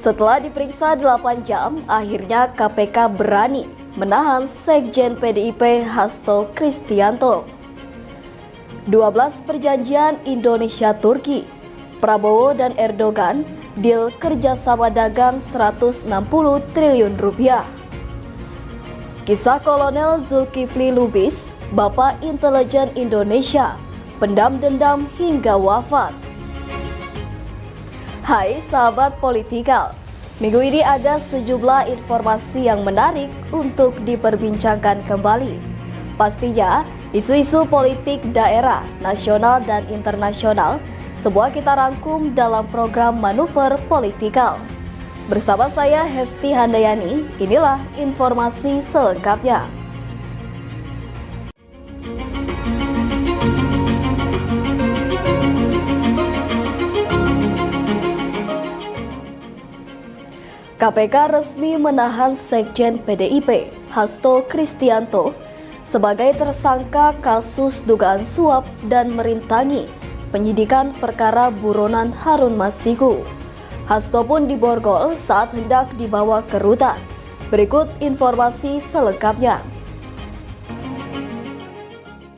Setelah diperiksa 8 jam, akhirnya KPK berani menahan Sekjen PDIP Hasto Kristianto. 12 perjanjian Indonesia-Turki, Prabowo dan Erdogan, deal kerjasama dagang 160 triliun rupiah. Kisah Kolonel Zulkifli Lubis, Bapak Intelijen Indonesia, pendam dendam hingga wafat. Hai sahabat Politikal, minggu ini ada sejumlah informasi yang menarik untuk diperbincangkan kembali. Pastinya, isu-isu politik daerah, nasional dan internasional semua kita rangkum dalam program Manuver Politikal. Bersama saya Hesti Handayani, inilah informasi selengkapnya. KPK resmi menahan Sekjen PDIP Hasto Kristianto sebagai tersangka kasus dugaan suap dan merintangi penyidikan perkara buronan Harun Masiku. Hasto pun diborgol saat hendak dibawa ke rutan. Berikut informasi selengkapnya.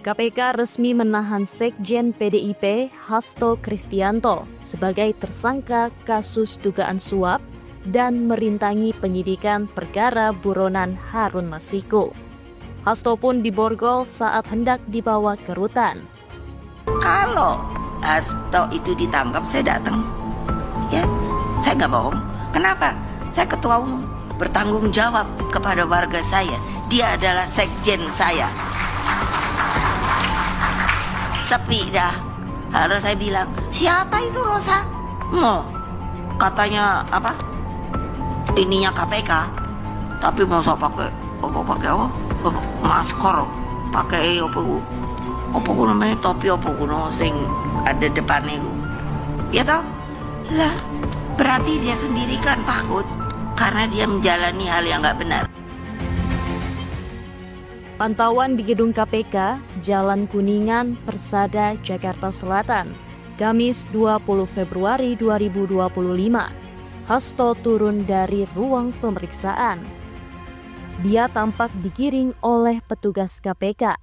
KPK resmi menahan Sekjen PDIP Hasto Kristianto sebagai tersangka kasus dugaan suap dan merintangi penyidikan perkara buronan Harun Masiku. Hasto pun diborgol saat hendak dibawa ke rutan. Kalau Hasto itu ditangkap, saya datang. Ya, saya nggak bohong. Kenapa? Saya ketua umum, bertanggung jawab kepada warga saya. Dia adalah sekjen saya. Sepi dah. Harus saya bilang, siapa itu Rosa? Katanya apa? Ininya KPK, tapi masa pakai masker, pakai apa namanya topi apa sing ada depannya ya tau lah, berarti dia sendiri kan takut karena dia menjalani hal yang nggak benar. Pantauan di gedung KPK, Jalan Kuningan, Persada, Jakarta Selatan, Kamis 20 Februari 2025. Hasto turun dari ruang pemeriksaan. Dia tampak digiring oleh petugas KPK.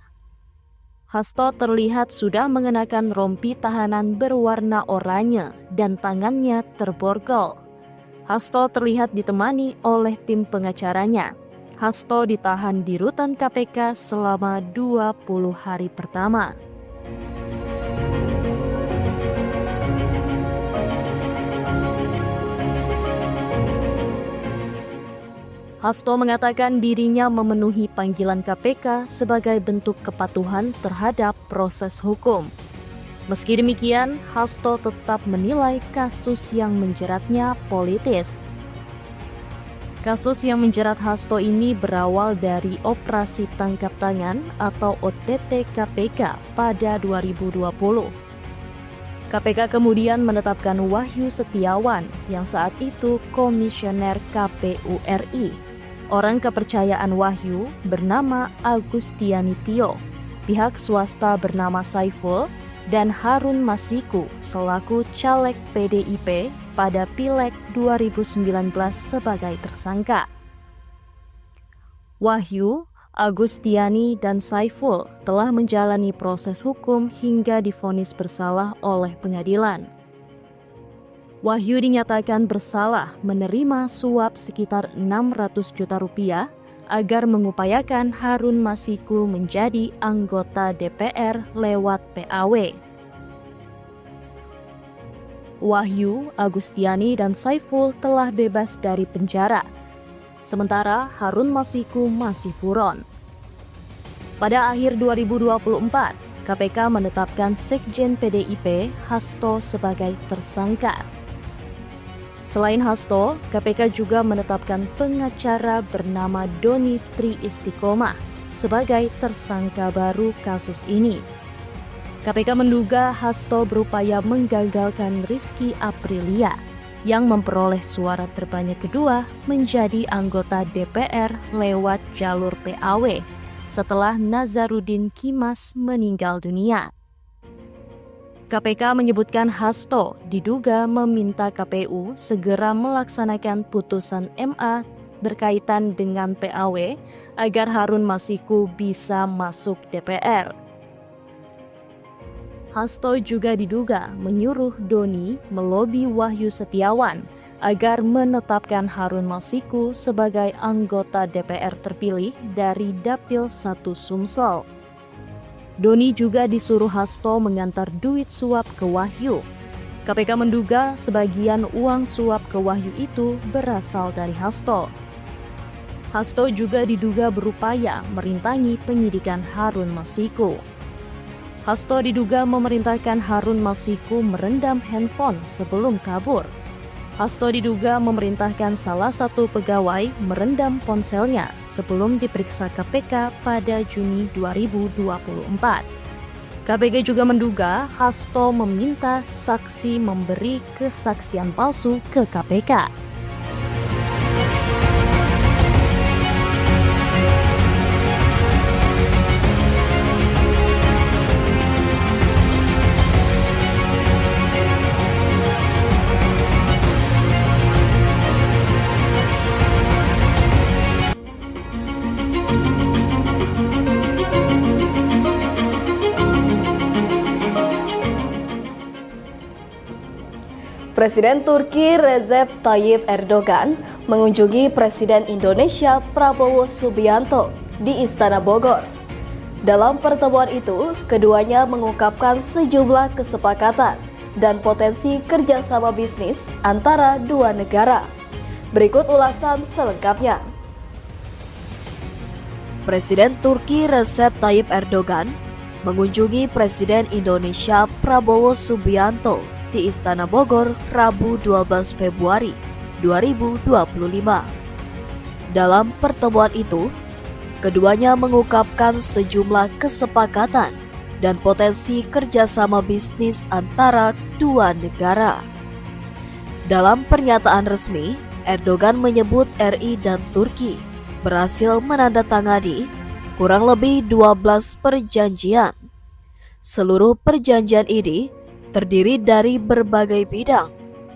Hasto terlihat sudah mengenakan rompi tahanan berwarna oranye dan tangannya terborgol. Hasto terlihat ditemani oleh tim pengacaranya. Hasto ditahan di rutan KPK selama 20 hari pertama. Hasto mengatakan dirinya memenuhi panggilan KPK sebagai bentuk kepatuhan terhadap proses hukum. Meski demikian, Hasto tetap menilai kasus yang menjeratnya politis. Kasus yang menjerat Hasto ini berawal dari operasi tangkap tangan atau OTT KPK pada 2020. KPK kemudian menetapkan Wahyu Setiawan yang saat itu komisioner KPU RI. Orang kepercayaan Wahyu bernama Agustiani Tio, pihak swasta bernama Saiful, dan Harun Masiku selaku caleg PDIP pada Pileg 2019 sebagai tersangka. Wahyu, Agustiani, dan Saiful telah menjalani proses hukum hingga divonis bersalah oleh pengadilan. Wahyu dinyatakan bersalah menerima suap sekitar 600 juta rupiah agar mengupayakan Harun Masiku menjadi anggota DPR lewat PAW. Wahyu, Agustiani, dan Saiful telah bebas dari penjara, sementara Harun Masiku masih buron. Pada akhir 2024, KPK menetapkan Sekjen PDIP Hasto sebagai tersangka. Selain Hasto, KPK juga menetapkan pengacara bernama Doni Tri Istiqomah sebagai tersangka baru kasus ini. KPK menduga Hasto berupaya menggagalkan Rizky Aprilia yang memperoleh suara terbanyak kedua menjadi anggota DPR lewat jalur PAW setelah Nazarudin Kimas meninggal dunia. KPK menyebutkan Hasto diduga meminta KPU segera melaksanakan putusan MA berkaitan dengan PAW agar Harun Masiku bisa masuk DPR. Hasto juga diduga menyuruh Doni melobi Wahyu Setiawan agar menetapkan Harun Masiku sebagai anggota DPR terpilih dari Dapil 1 Sumsel. Doni juga disuruh Hasto mengantar duit suap ke Wahyu. KPK menduga sebagian uang suap ke Wahyu itu berasal dari Hasto. Hasto juga diduga berupaya merintangi penyidikan Harun Masiku. Hasto diduga memerintahkan Harun Masiku merendam handphone sebelum kabur. Hasto diduga memerintahkan salah satu pegawai merendam ponselnya sebelum diperiksa KPK pada Juni 2024. KPK juga menduga Hasto meminta saksi memberi kesaksian palsu ke KPK. Presiden Turki Recep Tayyip Erdogan mengunjungi Presiden Indonesia Prabowo Subianto di Istana Bogor. Dalam pertemuan itu, keduanya mengungkapkan sejumlah kesepakatan dan potensi kerjasama bisnis antara dua negara. Berikut ulasan selengkapnya. Presiden Turki Recep Tayyip Erdogan mengunjungi Presiden Indonesia Prabowo Subianto di Istana Bogor Rabu 12 Februari 2025. Dalam pertemuan itu, keduanya mengungkapkan sejumlah kesepakatan dan potensi kerjasama bisnis antara dua negara. Dalam pernyataan resmi, Erdogan menyebut RI dan Turki berhasil menandatangani kurang lebih 12 perjanjian. Seluruh perjanjian ini terdiri dari berbagai bidang,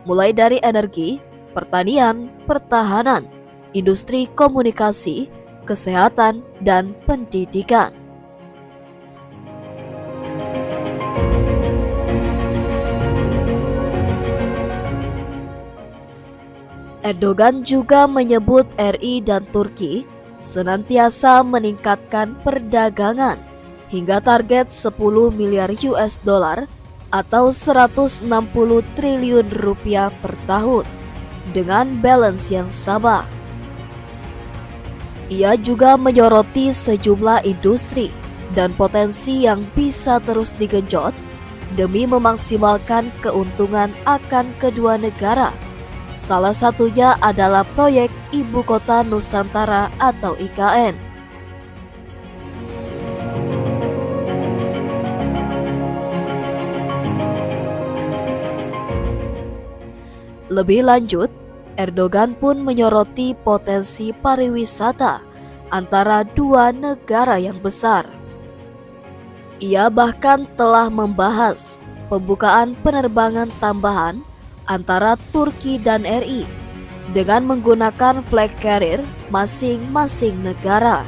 mulai dari energi, pertanian, pertahanan, industri komunikasi, kesehatan, dan pendidikan. Erdogan juga menyebut RI dan Turki senantiasa meningkatkan perdagangan hingga target 10 miliar US dollar atau 160 triliun rupiah per tahun dengan balance yang sama. Ia juga menyoroti sejumlah industri dan potensi yang bisa terus digenjot demi memaksimalkan keuntungan akan kedua negara. Salah satunya adalah proyek Ibu Kota Nusantara atau IKN. Lebih lanjut, Erdogan pun menyoroti potensi pariwisata antara dua negara yang besar. Ia bahkan telah membahas pembukaan penerbangan tambahan antara Turki dan RI dengan menggunakan flag carrier masing-masing negara.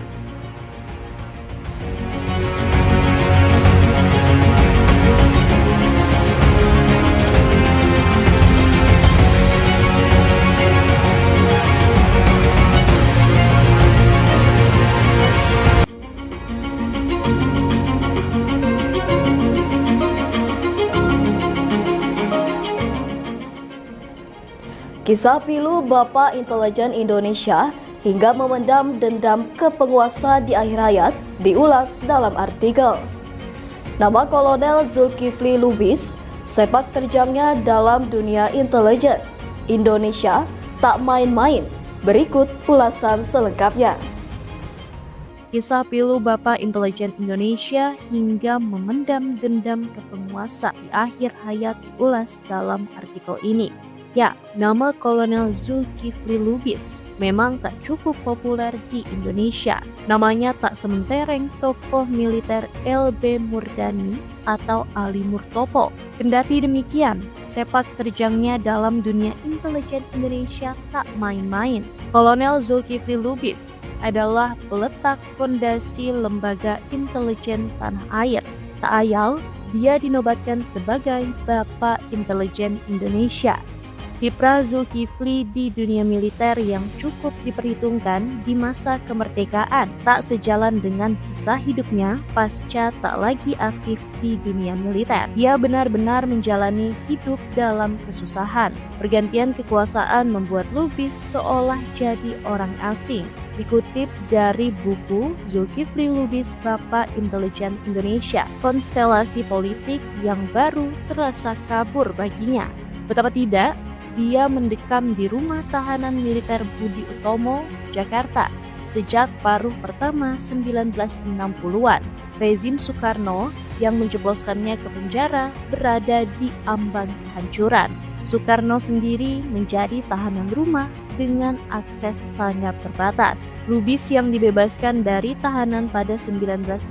Kisah pilu Bapak Intelijen Indonesia hingga memendam dendam ke penguasa di akhir hayat diulas dalam artikel. Nama Kolonel Zulkifli Lubis, sepak terjangnya dalam dunia intelijen Indonesia tak main-main. Berikut ulasan selengkapnya. Kisah pilu Bapak Intelijen Indonesia hingga memendam dendam ke penguasa di akhir hayat diulas dalam artikel ini. Ya, nama Kolonel Zulkifli Lubis memang tak cukup populer di Indonesia. Namanya tak sementereng tokoh militer LB Murdani atau Ali Murtopo. Kendati demikian, sepak terjangnya dalam dunia intelijen Indonesia tak main-main. Kolonel Zulkifli Lubis adalah peletak fondasi lembaga intelijen tanah air. Tak ayal, dia dinobatkan sebagai Bapak Intelijen Indonesia. Kiprah Zulkifli di dunia militer yang cukup diperhitungkan di masa kemerdekaan tak sejalan dengan kisah hidupnya pasca tak lagi aktif di dunia militer. Dia benar-benar menjalani hidup dalam kesusahan. Pergantian kekuasaan membuat Lubis seolah jadi orang asing. Dikutip dari buku Zulkifli Lubis Bapak Intelijen Indonesia, konstelasi politik yang baru terasa kabur baginya. Betapa tidak, dia mendekam di rumah tahanan militer Budi Utomo, Jakarta, sejak paruh pertama 1960-an. Rezim Soekarno yang menjebloskannya ke penjara berada di ambang kehancuran. Soekarno sendiri menjadi tahanan rumah dengan akses sangat terbatas. Lubis yang dibebaskan dari tahanan pada 1966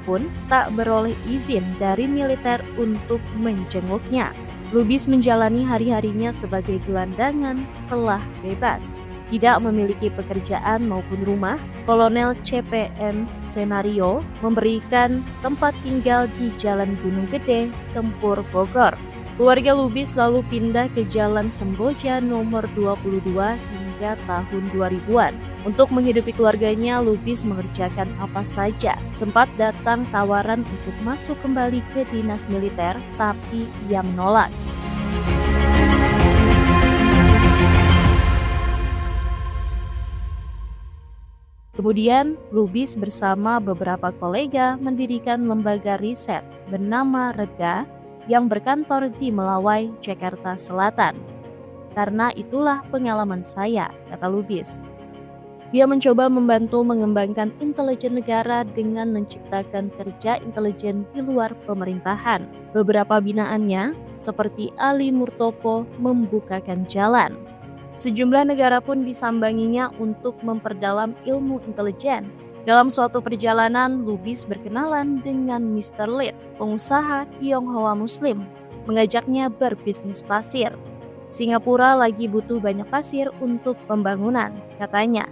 pun tak beroleh izin dari militer untuk menjenguknya. Lubis menjalani hari-harinya sebagai gelandangan telah bebas. Tidak memiliki pekerjaan maupun rumah, Kolonel CPM Senario memberikan tempat tinggal di Jalan Gunung Gede, Sempur, Bogor. Keluarga Lubis lalu pindah ke Jalan Semboja nomor 22 hingga tahun 2000-an. Untuk menghidupi keluarganya, Lubis mengerjakan apa saja. Sempat datang tawaran untuk masuk kembali ke dinas militer, tapi ia menolak. Kemudian, Lubis bersama beberapa kolega mendirikan lembaga riset bernama Reda yang berkantor di Melawai, Jakarta Selatan. Karena itulah pengalaman saya, kata Lubis. Dia mencoba membantu mengembangkan intelijen negara dengan menciptakan kerja intelijen di luar pemerintahan. Beberapa binaannya, seperti Ali Murtopo, membukakan jalan. Sejumlah negara pun disambanginya untuk memperdalam ilmu intelijen. Dalam suatu perjalanan, Lubis berkenalan dengan Mr. Lid, pengusaha Tionghoa Muslim, mengajaknya berbisnis pasir. Singapura lagi butuh banyak pasir untuk pembangunan, katanya.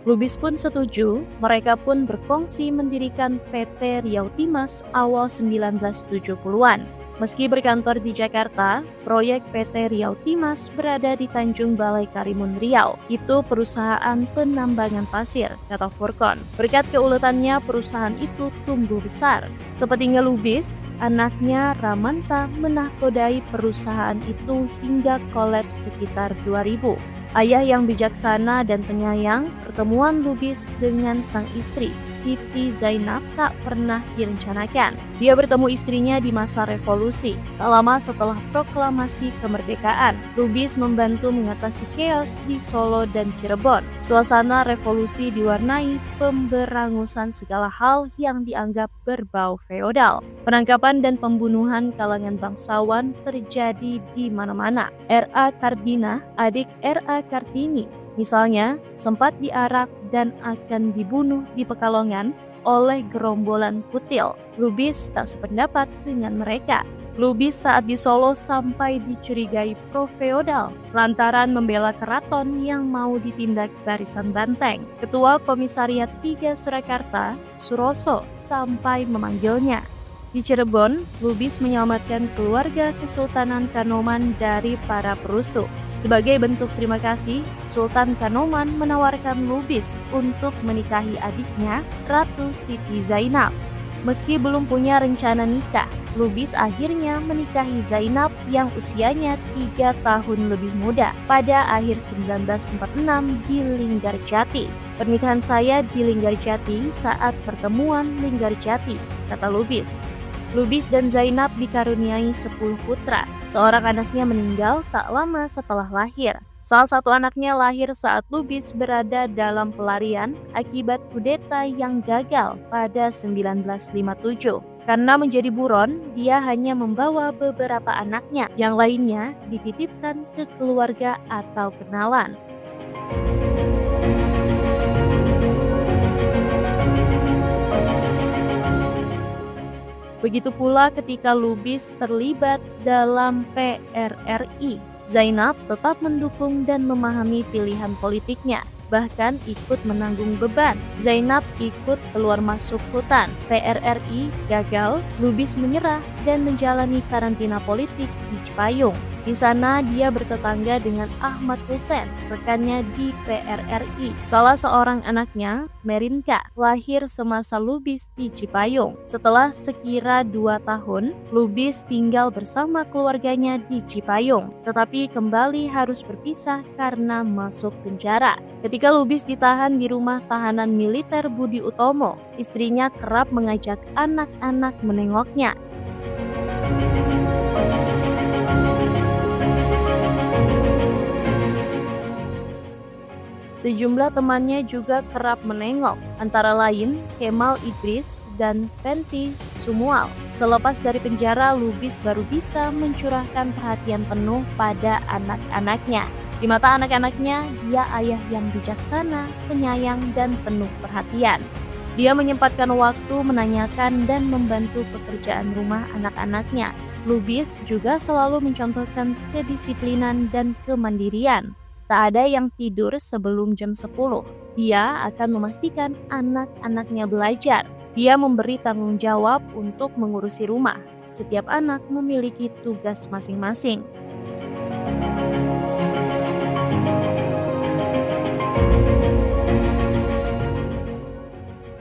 Lubis pun setuju, mereka pun berkongsi mendirikan PT Riau Timas awal 1970-an. Meski berkantor di Jakarta, proyek PT Riau Timas berada di Tanjung Balai Karimun Riau. Itu perusahaan penambangan pasir, kata Furkon. Berkat keuletannya, perusahaan itu tumbuh besar. Sepertinya Lubis, anaknya Ramanta menahkodai perusahaan itu hingga kolaps sekitar 2000. Ayah yang bijaksana dan penyayang, pertemuan Lubis dengan sang istri, Siti Zainab, tak pernah direncanakan. Dia bertemu istrinya di masa revolusi. Tak lama setelah proklamasi kemerdekaan, Lubis membantu mengatasi chaos di Solo dan Cirebon. Suasana revolusi diwarnai pemberangusan segala hal yang dianggap berbau feodal. Penangkapan dan pembunuhan kalangan bangsawan terjadi di mana-mana. R.A. Kardina, adik R.A. Kartini, misalnya, sempat diarak dan akan dibunuh di Pekalongan oleh gerombolan kutil. Lubis tak sependapat dengan mereka. Lubis saat di Solo sampai dicurigai pro-feodal lantaran membela keraton yang mau ditindak barisan banteng. Ketua Komisariat 3 Surakarta, Suroso, sampai memanggilnya. Di Cirebon, Lubis menyelamatkan keluarga Kesultanan Kanoman dari para perusuh. Sebagai bentuk terima kasih, Sultan Kanoman menawarkan Lubis untuk menikahi adiknya, Ratu Siti Zainab. Meski belum punya rencana nikah, Lubis akhirnya menikahi Zainab yang usianya 3 tahun lebih muda pada akhir 1946 di Linggarjati. Pernikahan saya di Linggarjati saat pertemuan Linggarjati, kata Lubis. Lubis dan Zainab dikaruniai 10 putra. Seorang anaknya meninggal tak lama setelah lahir. Salah satu anaknya lahir saat Lubis berada dalam pelarian akibat kudeta yang gagal pada 1957. Karena menjadi buron, dia hanya membawa beberapa anaknya, yang lainnya dititipkan ke keluarga atau kenalan. Begitu pula ketika Lubis terlibat dalam PRRI, Zainab tetap mendukung dan memahami pilihan politiknya, bahkan ikut menanggung beban. Zainab ikut keluar masuk hutan, PRRI gagal, Lubis menyerah dan menjalani karantina politik di Cipayung. Di sana dia bertetangga dengan Ahmad Hussein, rekannya di PRRI. Salah seorang anaknya, Merinka, lahir semasa Lubis di Cipayung. Setelah sekira 2 tahun, Lubis tinggal bersama keluarganya di Cipayung, tetapi kembali harus berpisah karena masuk penjara. Ketika Lubis ditahan di rumah tahanan militer Budi Utomo, istrinya kerap mengajak anak-anak menengoknya. Sejumlah temannya juga kerap menengok, antara lain Kemal Idris dan Fenty Sumual. Selepas dari penjara, Lubis baru bisa mencurahkan perhatian penuh pada anak-anaknya. Di mata anak-anaknya, dia ayah yang bijaksana, penyayang, dan penuh perhatian. Dia menyempatkan waktu menanyakan dan membantu pekerjaan rumah anak-anaknya. Lubis juga selalu mencontohkan kedisiplinan dan kemandirian. Tak ada yang tidur sebelum jam 10. Dia akan memastikan anak-anaknya belajar. Dia memberi tanggung jawab untuk mengurusi rumah. Setiap anak memiliki tugas masing-masing.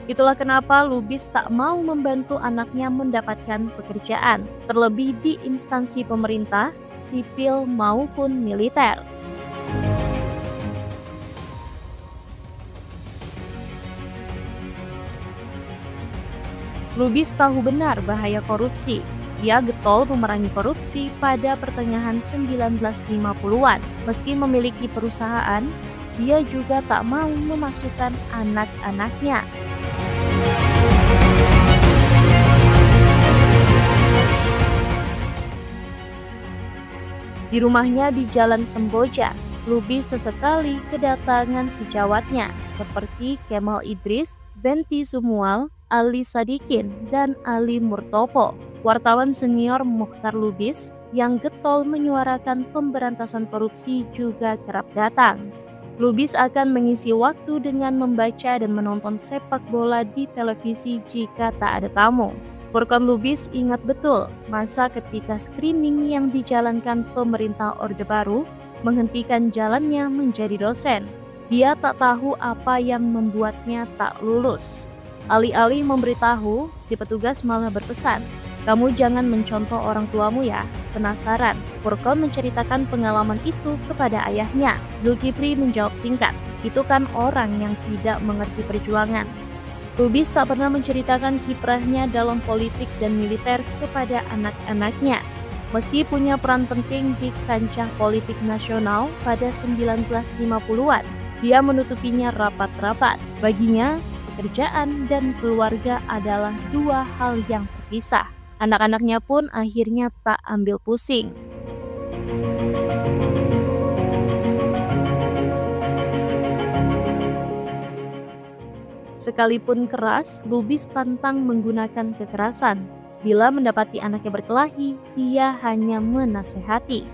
Itulah kenapa Lubis tak mau membantu anaknya mendapatkan pekerjaan, terlebih di instansi pemerintah, sipil maupun militer. Lubis tahu benar bahaya korupsi. Dia getol memerangi korupsi pada pertengahan 1950-an. Meski memiliki perusahaan, dia juga tak mau memasukkan anak-anaknya. Di rumahnya di Jalan Semboja, Lubis sesekali kedatangan sejawatnya seperti Kemal Idris, Fenty Sumual, Ali Sadikin, dan Ali Murtopo. Wartawan senior Mukhtar Lubis yang getol menyuarakan pemberantasan korupsi juga kerap datang. Lubis akan mengisi waktu dengan membaca dan menonton sepak bola di televisi jika tak ada tamu. Furqan Lubis ingat betul masa ketika screening yang dijalankan pemerintah Orde Baru menghentikan jalannya menjadi dosen. Dia tak tahu apa yang membuatnya tak lulus. Alih-alih memberitahu, si petugas malah berpesan, "Kamu jangan mencontoh orang tuamu ya." Penasaran, Furqan menceritakan pengalaman itu kepada ayahnya. Zulkifli menjawab singkat, "Itu kan orang yang tidak mengerti perjuangan." Lubis tak pernah menceritakan kiprahnya dalam politik dan militer kepada anak-anaknya. Meski punya peran penting di kancah politik nasional pada 1950-an, dia menutupinya rapat-rapat. Baginya, pekerjaan dan keluarga adalah dua hal yang terpisah. Anak-anaknya pun akhirnya tak ambil pusing. Sekalipun keras, Lubis pantang menggunakan kekerasan. Bila mendapati anaknya berkelahi, dia hanya menasehati.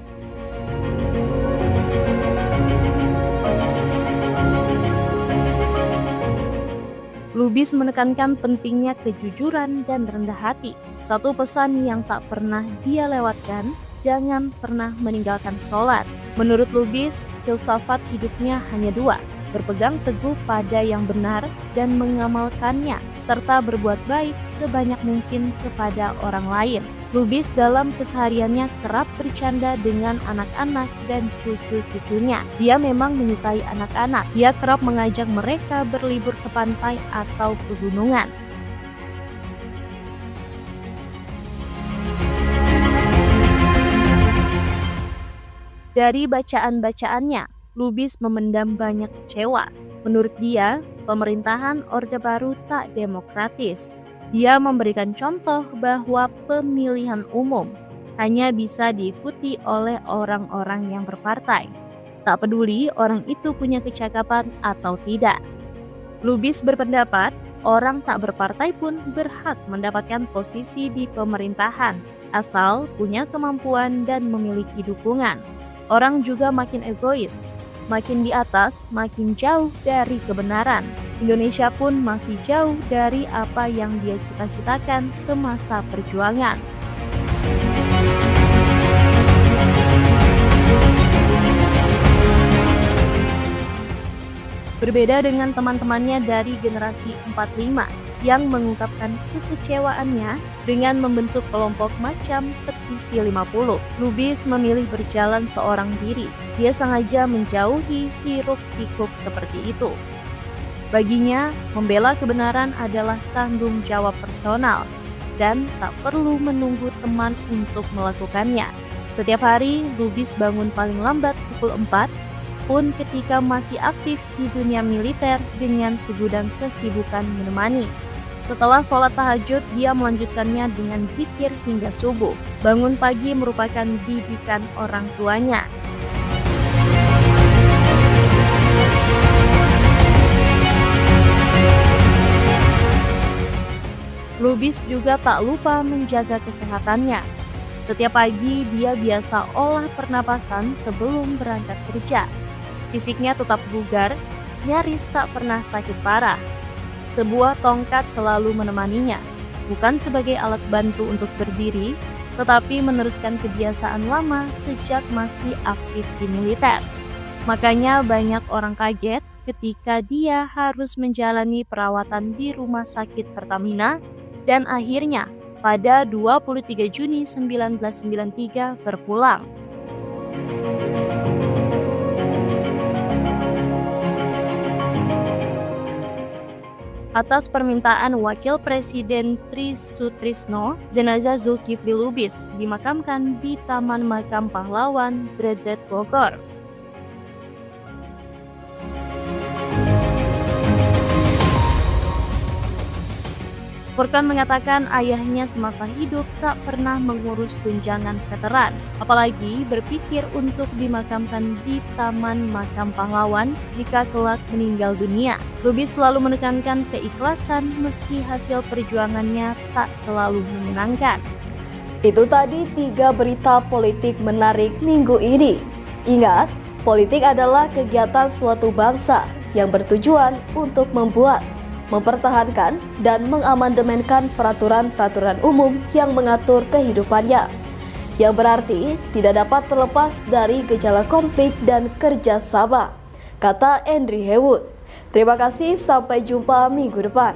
Lubis menekankan pentingnya kejujuran dan rendah hati. Satu pesan yang tak pernah dia lewatkan, jangan pernah meninggalkan sholat. Menurut Lubis, filsafat hidupnya hanya dua, berpegang teguh pada yang benar dan mengamalkannya, serta berbuat baik sebanyak mungkin kepada orang lain. Lubis dalam kesehariannya kerap bercanda dengan anak-anak dan cucu-cucunya. Dia memang menyukai anak-anak. Dia kerap mengajak mereka berlibur ke pantai atau pegunungan. Dari bacaan-bacaannya, Lubis memendam banyak kecewa. Menurut dia, pemerintahan Orde Baru tak demokratis. Dia memberikan contoh bahwa pemilihan umum hanya bisa diikuti oleh orang-orang yang berpartai. Tak peduli orang itu punya kecakapan atau tidak. Lubis berpendapat, orang tak berpartai pun berhak mendapatkan posisi di pemerintahan, asal punya kemampuan dan memiliki dukungan. Orang juga makin egois, makin di atas, makin jauh dari kebenaran. Indonesia pun masih jauh dari apa yang dia cita-citakan semasa perjuangan. Berbeda dengan teman-temannya dari generasi 45 yang mengungkapkan kekecewaannya dengan membentuk kelompok macam petisi 50. Lubis memilih berjalan seorang diri. Dia sengaja menjauhi hiruk-pikuk seperti itu. Baginya, membela kebenaran adalah tanggung jawab personal dan tak perlu menunggu teman untuk melakukannya. Setiap hari, Lubis bangun paling lambat pukul 4, pun ketika masih aktif di dunia militer dengan segudang kesibukan menemani. Setelah sholat tahajud, dia melanjutkannya dengan zikir hingga subuh. Bangun pagi merupakan didikan orang tuanya. Lubis juga tak lupa menjaga kesehatannya. Setiap pagi dia biasa olah pernapasan sebelum berangkat kerja. Fisiknya tetap bugar, nyaris tak pernah sakit parah. Sebuah tongkat selalu menemaninya, bukan sebagai alat bantu untuk berdiri, tetapi meneruskan kebiasaan lama sejak masih aktif di militer. Makanya banyak orang kaget ketika dia harus menjalani perawatan di Rumah Sakit Pertamina dan akhirnya pada 23 Juni 1993 berpulang. Atas permintaan Wakil Presiden Tri Sutrisno, jenazah Zulkifli Lubis dimakamkan di Taman Makam Pahlawan, Bredet, Bogor. Furkan mengatakan ayahnya semasa hidup tak pernah mengurus tunjangan veteran, apalagi berpikir untuk dimakamkan di Taman Makam Pahlawan jika kelak meninggal dunia. Lubis selalu menekankan keikhlasan meski hasil perjuangannya tak selalu menyenangkan. Itu tadi 3 berita politik menarik minggu ini. Ingat, politik adalah kegiatan suatu bangsa yang bertujuan untuk membuat, mempertahankan, dan mengamandemenkan peraturan-peraturan umum yang mengatur kehidupannya, yang berarti tidak dapat terlepas dari gejala konflik dan kerjasama, kata Andrew Hewood. Terima kasih, sampai jumpa minggu depan.